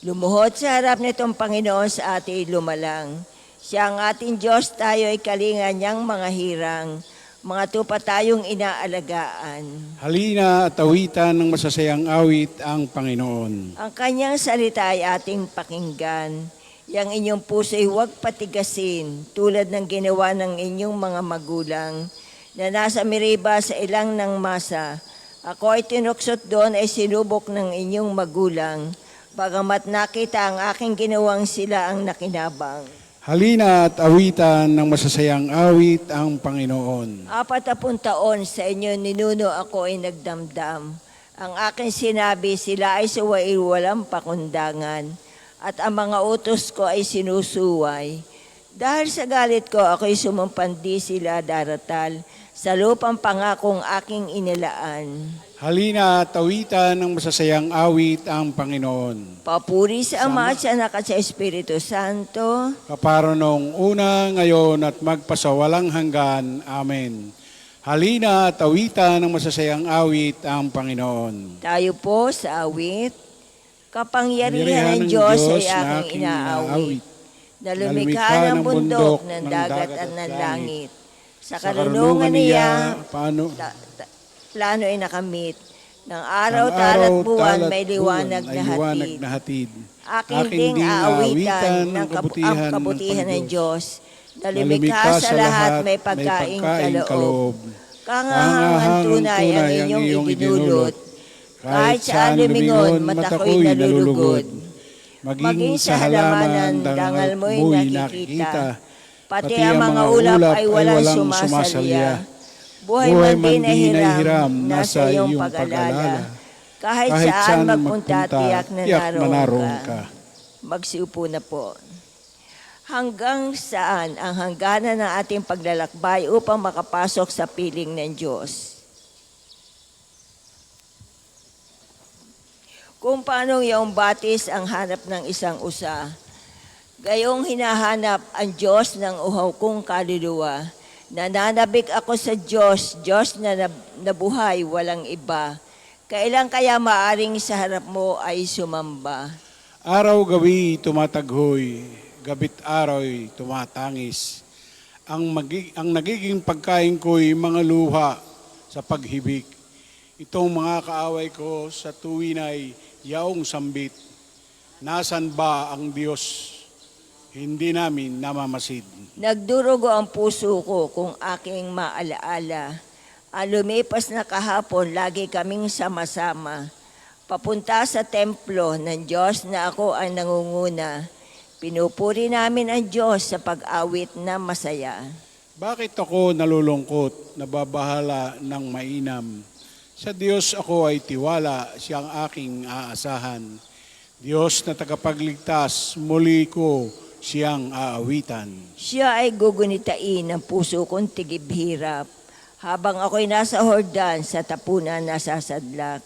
Lumuhod sa harap nitong Panginoon sa ating lumalang. Siya ang ating Diyos, tayo ay kalinga niyang mga hirang. Mga tupa tayong inaalagaan. Halina at awitan ng masasayang awit ang Panginoon. Ang kanyang salita ay ating pakinggan. Yang inyong puso'y huwag patigasin, tulad ng ginawa ng inyong mga magulang, na nasa Meriba sa ilang ng masa. Ako ay tinuksot doon ay sinubok ng inyong magulang, bagamat nakita ang aking ginawang sila ang nakinabang. Halina at awitan ng masasayang awit ang Panginoon. 40 taon sa inyo ninuno ako ay nagdamdam. Ang aking sinabi, sila ay suway walang pakundangan. At ang mga utos ko ay sinusuway. Dahil sa galit ko, ako'y sumumpandi sila daratal sa lupang pangakong aking inilaan. Halina at awitan ng masasayang awit ang Panginoon. Papuri sa Ama at sa Anak at sa Espiritu Santo. Kaparo nung una, ngayon at magpasawalang hanggan. Amen. Halina at awitan ng masasayang awit ang Panginoon. Tayo po sa awit. Kapangyarihan ng Diyos ay aking inaawit. Na lumikha ng bundok, ng dagat at ng langit. Sa karunungan niya, plano ay nakamit. Ng araw, talat buwan, may liwanag na hatid. Aking ding aawitan ng kabutihan ng Diyos. Na lumikha sa lahat, may pagkaing kaloob. Kangahangan tunay ang inyong idinulot. Kahit saan lumingon, mata ko'y nalulugod. Maging sa halamanan, dangal mo'y nakikita. Pati ang mga ulap ay walang sumasalya. Buhay man din ay hiram, nasa iyong pag-alala. Kahit saan magpunta, tiyak na naroon ka. Magsiupo na po. Hanggang saan ang hangganan ng ating paglalakbay upang makapasok sa piling ng Diyos? Kung paano iyong batis ang hanap ng isang usa. Gayong hinahanap ang Diyos ng uhaw kong kaluluwa. Nananabik ako sa Diyos, Diyos na nabuhay, walang iba. Kailan kaya maaring sa harap mo ay sumamba? Araw-gabi tumataghoy, gabit araw'y tumatangis. Ang nagiging pagkain ko'y mga luha sa paghibik. Itong mga kaaway ko sa tuwin ay yaong sambit. Nasan ba ang Diyos? Hindi namin namamasid. Nagdurugo ang puso ko kung aking maalaala. Ang lumipas na kahapon, lagi kaming sama-sama. Papunta sa templo ng Diyos na ako ang nangunguna. Pinupuri namin ang Diyos sa pag-awit na masaya. Bakit ako nalulungkot, nababahala ng mainam? Sa Diyos ako ay tiwala, siyang aking aasahan. Diyos na tagapagligtas, muli ko siyang aawitan. Siya ay gugunitain ng puso kong tigib-hirap. Habang ako'y nasa Hordan, sa tapunan nasasadlak.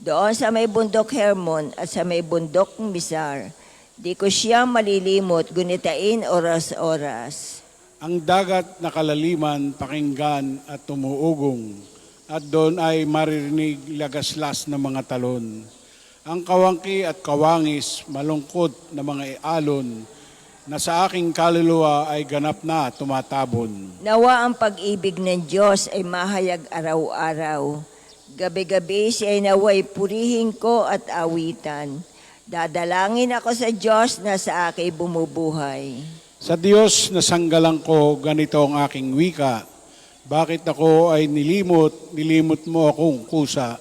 Doon sa may bundok Hermon at sa may bundok Misar, di ko siya malilimot, gunitain oras-oras. Ang dagat na kalaliman, pakinggan at tumuugong. at doon ay maririnig lagaslas ng mga talon. Ang kawangki at kawangis, malungkot na mga alon, na sa aking kaluluwa ay ganap na tumatabon. Nawa ang pag-ibig ng Diyos ay mahayag araw-araw. Gabi-gabi siya ay naway purihin ko at awitan. Dadalangin ako sa Diyos na sa akin bumubuhay. Sa Diyos na sanggalang ko, ganito ang aking wika. Bakit ako ay nilimot mo akong kusa?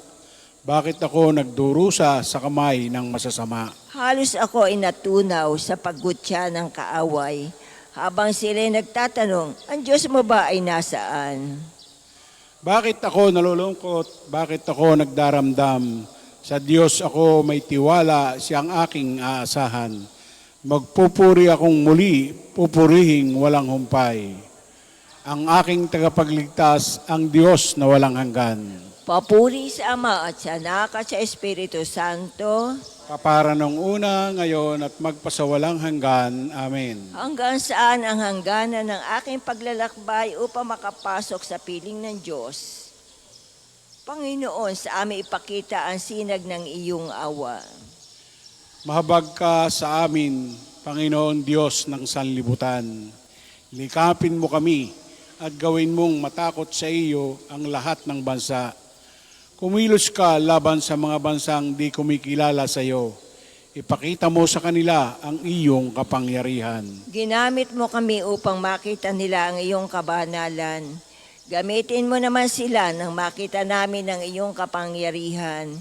Bakit ako nagdurusa sa kamay ng masasama? Halos ako ay natunaw sa paggutya ng kaaway. Habang sila'y nagtatanong, ang Diyos mo ba ay nasaan? Bakit ako nalulungkot? Bakit ako nagdaramdam? Sa Diyos ako may tiwala, siyang aking aasahan. Magpupuri akong muli, pupurihing walang humpay. Ang aking tagapagligtas, ang Diyos na walang hanggan. Papuri sa Ama at sa Anak at sa Espiritu Santo, Kapara nung una, ngayon at magpasawalang hanggan. Amen. hanggang saan ang hangganan ng aking paglalakbay upang makapasok sa piling ng Diyos. Panginoon, sa amin ipakita ang sinag ng iyong awa. Mahabag ka sa amin, Panginoon Diyos ng sanlibutan. Likapin mo kami at gawin mong matakot sa iyo ang lahat ng bansa. Kumilos ka laban sa mga bansang di kumikilala sa iyo. Ipakita mo sa kanila ang iyong kapangyarihan. Ginamit mo kami upang makita nila ang iyong kabanalan. Gamitin mo naman sila nang makita namin ang iyong kapangyarihan.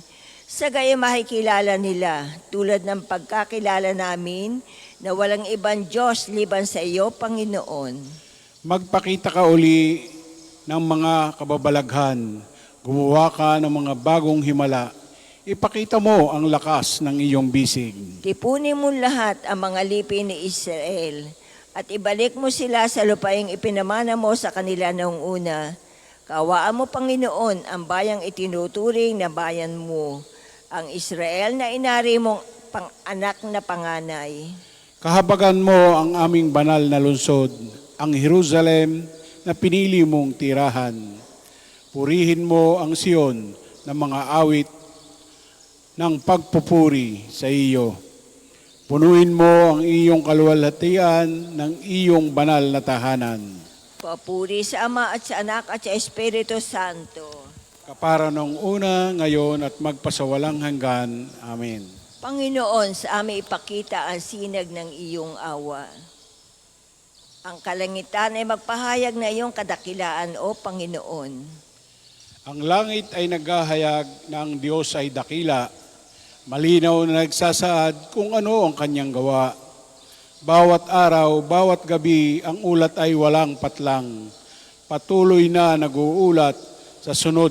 Sa gayon makikilala nila, tulad ng pagkakilala namin, na walang ibang Diyos liban sa iyo, Panginoon. Magpakita ka uli ng mga kababalaghan. Gumawa ka ng mga bagong himala. Ipakita mo ang lakas ng iyong bisig. Tipunin mo lahat ang mga lipi ni Israel at ibalik mo sila sa lupaing ipinamana mo sa kanila noong una. Kawaan mo, Panginoon, ang bayang itinuturing na bayan mo, ang Israel na inari mong anak na panganay. Kahabagan mo ang aming banal na lungsod, ang Jerusalem na pinili mong tirahan. Purihin mo ang Sion ng mga awit ng pagpupuri sa iyo. Punuin mo ang iyong kaluwalhatian ng iyong banal na tahanan. Papuri sa Ama at sa Anak at sa Espiritu Santo. Kapara nung una, ngayon at magpasawalang hanggan. Amen. Panginoon, sa amin ipakita ang sinag ng iyong awa. Ang kalangitan ay magpahayag na iyong kadakilaan, O Panginoon. Ang langit ay naghahayag na ang Diyos ay dakila. Malinaw na nagsasaad kung ano ang kanyang gawa. Bawat araw, bawat gabi, ang ulat ay walang patlang. Patuloy na nag-uulat sa sunod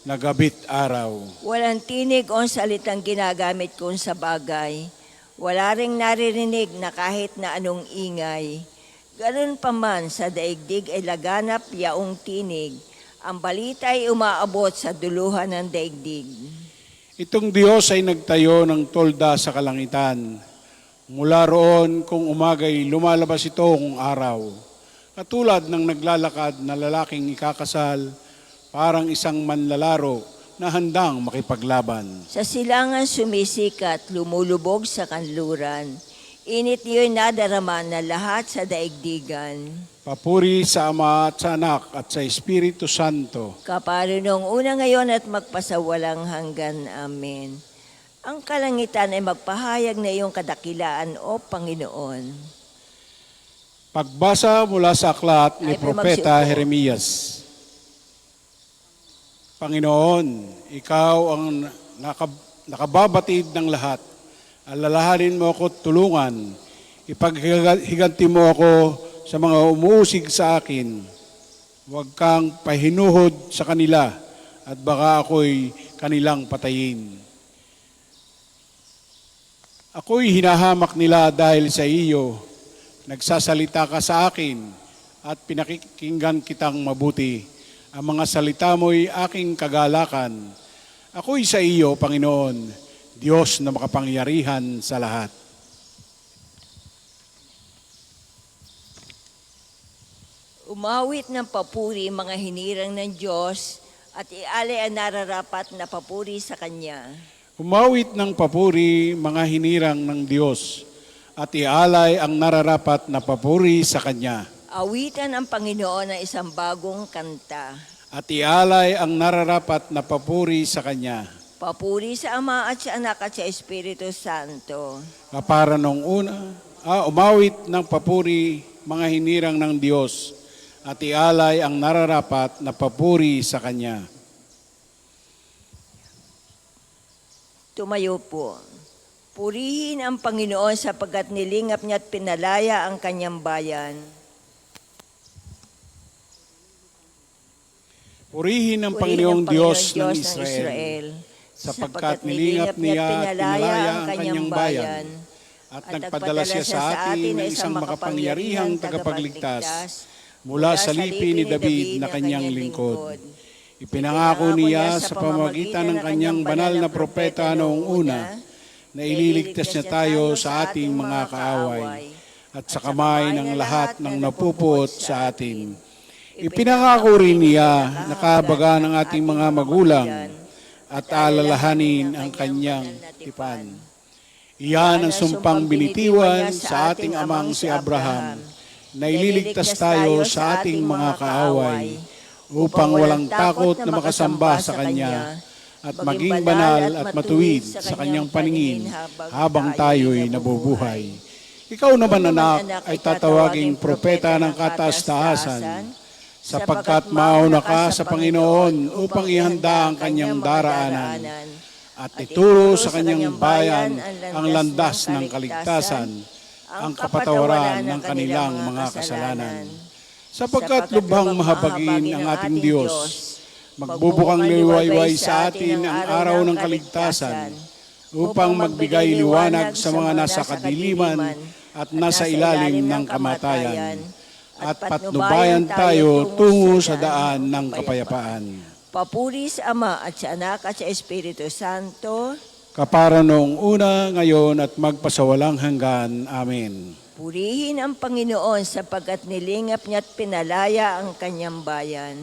na gabit araw. Walang tinig o salitang ginagamit kung sa bagay. Wala ring naririnig na kahit na anong ingay. Ganun pa man sa daigdig ay laganap yaong tinig. Ang balita ay umaabot sa duluhan ng daigdig. Itong Diyos ay nagtayo ng tolda sa kalangitan. Mula roon kung umagay lumalabas ito kung araw. Katulad ng naglalakad na lalaking ikakasal, parang isang manlalaro na handang makipaglaban. Sa silangan sumisikat, lumulubog sa kanluran. Init niyo'y nadarama na lahat sa daigdigan. Papuri sa Ama at sa Anak at sa Espiritu Santo. Kaparo nung una ngayon at magpasawalang hanggan. Amen. Ang kalangitan ay magpahayag na iyong kadakilaan, O Panginoon. Pagbasa mula sa aklat ni Ay, Propeta magsiupo. Jeremias. Panginoon, ikaw ang nakababatid ng lahat. Alalahanin mo ako at tulungan. Ipaghiganti mo ako sa mga umuusig sa akin. Huwag kang pahinuhod sa kanila at baka ako'y kanilang patayin. Ako'y hinahamak nila dahil sa iyo. Nagsasalita ka sa akin at pinakikinggan kitang mabuti. Ang mga salita mo'y aking kagalakan. Ako'y sa iyo, Panginoon, Diyos na makapangyarihan sa lahat. Umawit ng papuri mga hinirang ng Diyos at ialay ang nararapat na papuri sa Kanya. Umawit ng papuri mga hinirang ng Diyos at ialay ang nararapat na papuri sa Kanya. Awitan ang Panginoon ng isang bagong kanta. At ialay ang nararapat na papuri sa Kanya. Papuri sa Ama at sa Anak at sa Espiritu Santo. Kapara nung una, umawit ng papuri mga hinirang ng Diyos at ialay ang nararapat na papuri sa Kanya. Tumayo po. Purihin ang Panginoon sapagkat nilingap niya at pinalaya ang Kanyang bayan. Purihin ang Panginoong Diyos ng Israel, sapagkat nilingap niya at pinalaya ang Kanyang bayan, at nagpadala siya sa atin ng isang makapangyarihang tagapagligtas mula sa lipi ni David na Kanyang lingkod. Ipinangako niya sa pamamagitan ng Kanyang banal na propeta noong una na ililigtas niya tayo sa ating mga kaaway at sa kamay ng lahat ng napupot sa atin. Ipinangako rin niya na kahabagan ng ating mga magulang at alalahanin ang Kanyang tipan. Iyan ang sumpang binitiwan sa ating amang si Abraham na ililigtas tayo sa ating mga kaaway upang walang takot na makasamba sa Kanya at maging banal at matuwid sa Kanyang paningin habang tayo'y nabubuhay. Ikaw naman, anak, ay tatawaging propeta ng kataas-taasan sapagkat mauna ka sa Panginoon upang ihanda ang Kanyang daraanan at ituro sa Kanyang bayan ang landas ng kaligtasan, ang kapatawaran ng kanilang mga kasalanan. Sapagkat lubhang mahabagin ang ating Diyos, magbubukang liwayway sa atin ang araw ng kaligtasan upang magbigay liwanag sa mga nasa kadiliman at nasa ilalim ng kamatayan at patnubayan tayo tungo sa daan ng kapayapaan. Papuri sa Ama at sa Anak at sa Espiritu Santo. Kapara noong una, ngayon at magpasawalang hanggan. Amen. Purihin ang Panginoon sapagkat nilingap niya at pinalaya ang Kanyang bayan.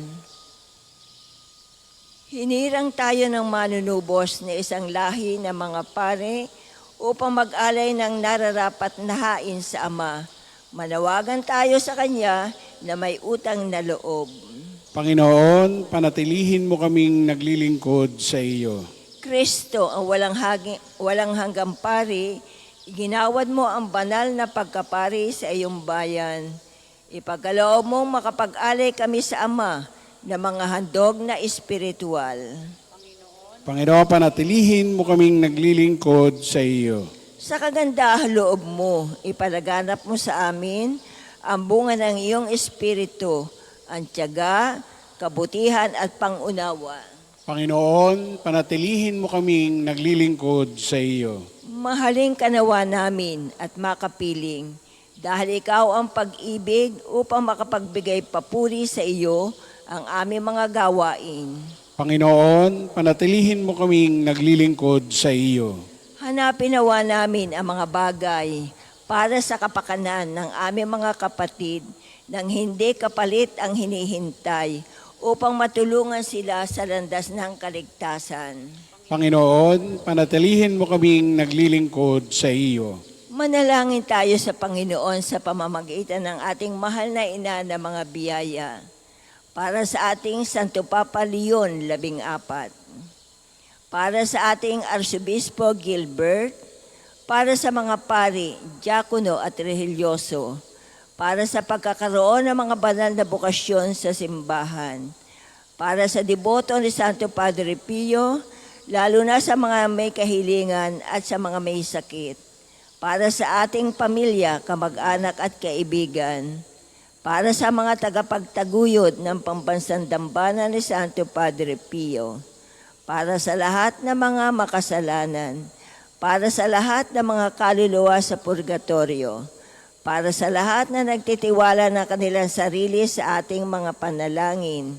Hinirang tayo ng manunubos na isang lahi ng mga pare upang mag-alay ng nararapat na hain sa Ama. Manawagan tayo sa Kanya na may utang na loob. Panginoon, panatilihin mo kaming naglilingkod sa iyo. Kristo, ang walang hanggang pari, ginawad mo ang banal na pagkapari sa iyong bayan. Ipagkaloob mong makapag-alay kami sa Ama na mga handog na espiritual. Panginoon, panatilihin mo kaming naglilingkod sa iyo. Sa kagandahan loob mo, ipalaganap mo sa amin ang bunga ng iyong espiritu, ang tiyaga, kabutihan at pangunawa. Panginoon, panatilihin mo kaming naglilingkod sa iyo. Mahalin ka nawa namin at makapiling, dahil ikaw ang pag-ibig upang makapagbigay papuri sa iyo ang aming mga gawain. Panginoon, panatilihin mo kaming naglilingkod sa iyo. Hanapin nawa namin ang mga bagay para sa kapakanan ng aming mga kapatid nang hindi kapalit ang hinihintay upang matulungan sila sa landas ng kaligtasan. Panginoon, panatilihin mo kaming naglilingkod sa iyo. Manalangin tayo sa Panginoon sa pamamagitan ng ating mahal na ina na mga biyaya para sa ating Santo Papa Leon 14, para sa ating Arsobispo Gilbert, para sa mga pari, diakono at religyoso, para sa pagkakaroon ng mga banal na bukasyon sa simbahan, para sa deboto ni Santo Padre Pio, lalo na sa mga may kahilingan at sa mga may sakit, para sa ating pamilya, kamag-anak at kaibigan, para sa mga tagapagtaguyod ng pambansang dambana ni Santo Padre Pio, para sa lahat ng mga makasalanan, para sa lahat ng mga kaluluwa sa purgatorio, para sa lahat na nagtitiwala ng kanilang sarili sa ating mga panalangin,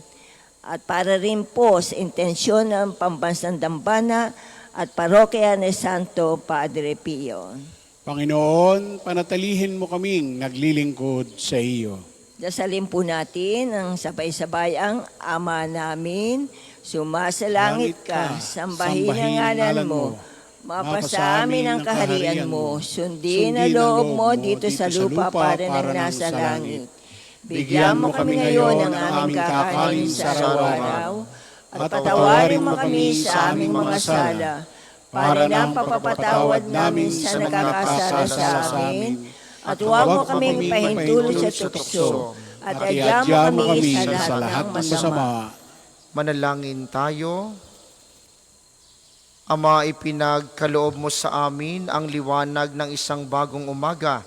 at para rin po sa intensyon ng pambansang dambana at parokya ni Santo Padre Pio. Panginoon, panatilihin mo kaming naglilingkod sa iyo. Dasalin po natin ang sabay-sabay ang Ama namin, sumasalangit ka, sambahin ang ngalan mo, mapasa amin ang kaharian mo, sundin ang loob mo dito sa lupa para nang nasa langit. Bigyan mo kami ngayon ng aming kakanin sa araw-araw, at patawarin mo kami sa aming mga sala, para nang papapatawad namin sa nagkakasala sa amin, at huwag mo kaming pahintulot sa tukso, at adya mo kami sa lahat ng masama. Manalangin tayo. Ama, ipinagkaloob mo sa amin ang liwanag ng isang bagong umaga.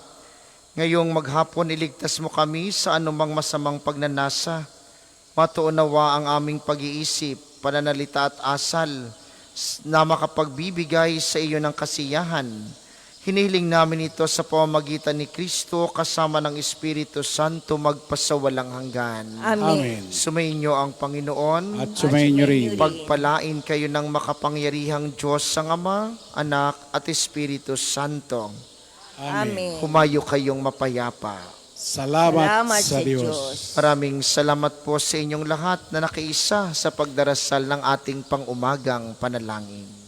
Ngayong maghapon, iligtas mo kami sa anumang masamang pagnanasa. Matuunawa ang aming pag-iisip, pananalita at asal na makapagbibigay sa iyo ng kasiyahan. Hinihiling namin ito sa pamamagitan ni Kristo kasama ng Espiritu Santo magpasawalang hanggan. Amen. Sumainyo ang Panginoon. At sumayin niyo rin. Pagpalain kayo ng makapangyarihang Diyos ang Ama, Anak at Espiritu Santo. Amen. Humayo kayong mapayapa. Salamat sa Diyos. Maraming salamat po sa inyong lahat na nakiisa sa pagdarasal ng ating pang-umagang panalangin.